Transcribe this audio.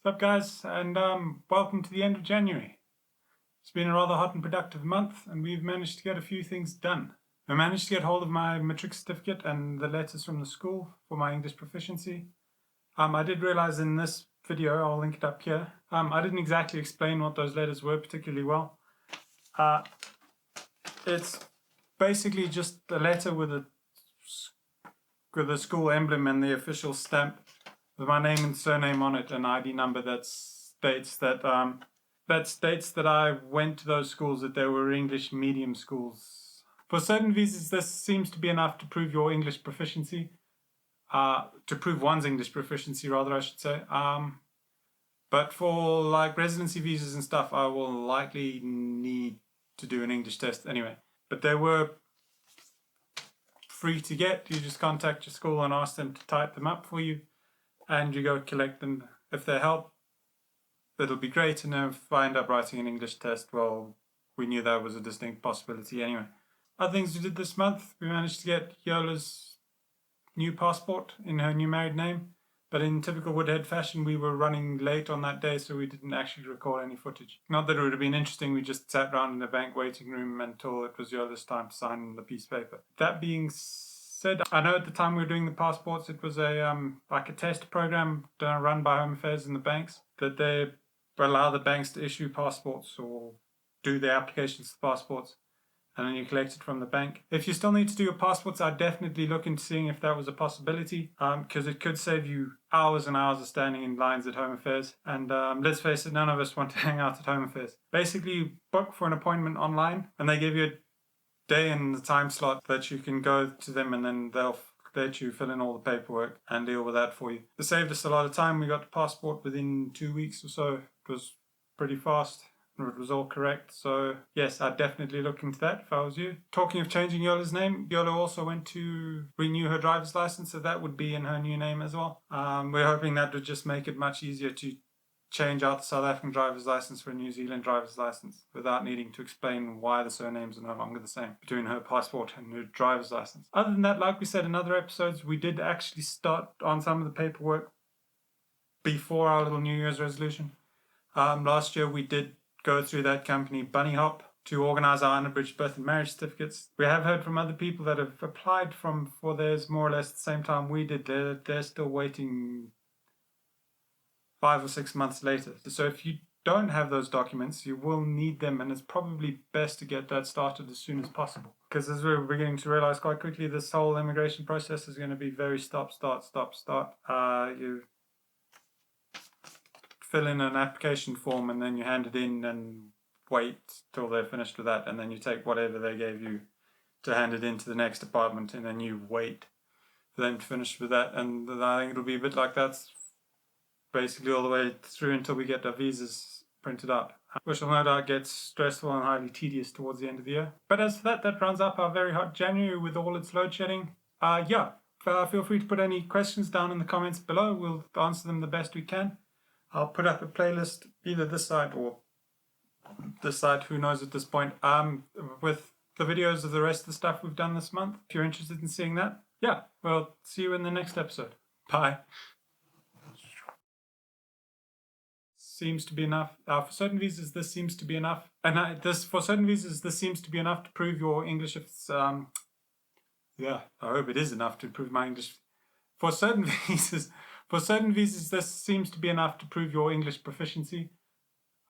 What's up, guys, and welcome to the end of January. It's been a rather hot and productive month, and we've managed to get a few things done. I managed to get hold of my matric certificate and the letters from the school for my English proficiency. I did realize in this video, I'll link it up here, I didn't exactly explain what those letters were particularly well. It's basically just a letter with a school emblem and the official stamp with my name and surname on it, an ID number that states that I went to those schools, that they were English medium schools. For certain visas, this seems to be enough to prove your English proficiency, to prove one's English proficiency, rather, I should say. But for like residency visas and stuff, I will likely need to do an English test anyway. But they were free to get. You just contact your school and ask them to type them up for you, and you go collect them. If they help, it'll be great. And if I end up writing an English test, well, we knew that was a distinct possibility anyway. Other things we did this month, we managed to get Yola's new passport in her new married name. But in typical Woodhead fashion, we were running late on that day, so we didn't actually record any footage. Not that it would have been interesting, we just sat around in the bank waiting room until it was Yola's time to sign the piece of paper. That being said, I know at the time we were doing the passports, it was a like a test program run by Home Affairs in the banks, that they allow the banks to issue passports or do their applications for passports, and then you collect it from the bank. If you still need to do your passports, I'd definitely look into seeing if that was a possibility, because it could save you hours and hours of standing in lines at Home Affairs. And let's face it, none of us want to hang out at Home Affairs. Basically, you book for an appointment online, and they give you a day and the time slot that you can go to them, and then they'll let you fill in all the paperwork and deal with that for you. It saved us a lot of time. We got the passport within 2 weeks or so. It was pretty fast. It was all correct. So yes, I'd definitely look into that if I was you. Talking of changing Yola's name, Yola also went to renew her driver's license, so that would be in her new name as well. We're hoping that would just make it much easier to change out the South African driver's license for a New Zealand driver's license without needing to explain why the surnames are no longer the same between her passport and her driver's license. Other than that, like we said in other episodes, we did actually start on some of the paperwork before our little New Year's resolution. Last year we did go through that company Bunny Hop to organise our unabridged birth and marriage certificates. We have heard from other people that have applied for theirs more or less at the same time we did. They're still waiting 5 or 6 months later. So if you don't have those documents, you will need them, and it's probably best to get that started as soon as possible. Because as we're beginning to realise quite quickly, this whole immigration process is going to be very stop, start. You fill in an application form and then you hand it in and wait till they're finished with that, and then you take whatever they gave you to hand it in to the next department, and then you wait for them to finish with that. And I think it'll be a bit like that basically all the way through until we get our visas printed out, which will no doubt get stressful and highly tedious towards the end of the year. But as for that rounds up our very hot January with all its load shedding. Feel free to put any questions down in the comments below. We'll answer them the best we can. I'll put up a playlist either this side or this side, who knows at this point, with the videos of the rest of the stuff we've done this month, if you're interested in seeing that. Yeah, well, see you in the next episode. Bye. Seems to be enough. For certain visas, this seems to be enough. And for certain visas, this seems to be enough to prove your English. I hope it is enough to prove my English. For certain visas, this seems to be enough to prove your English proficiency.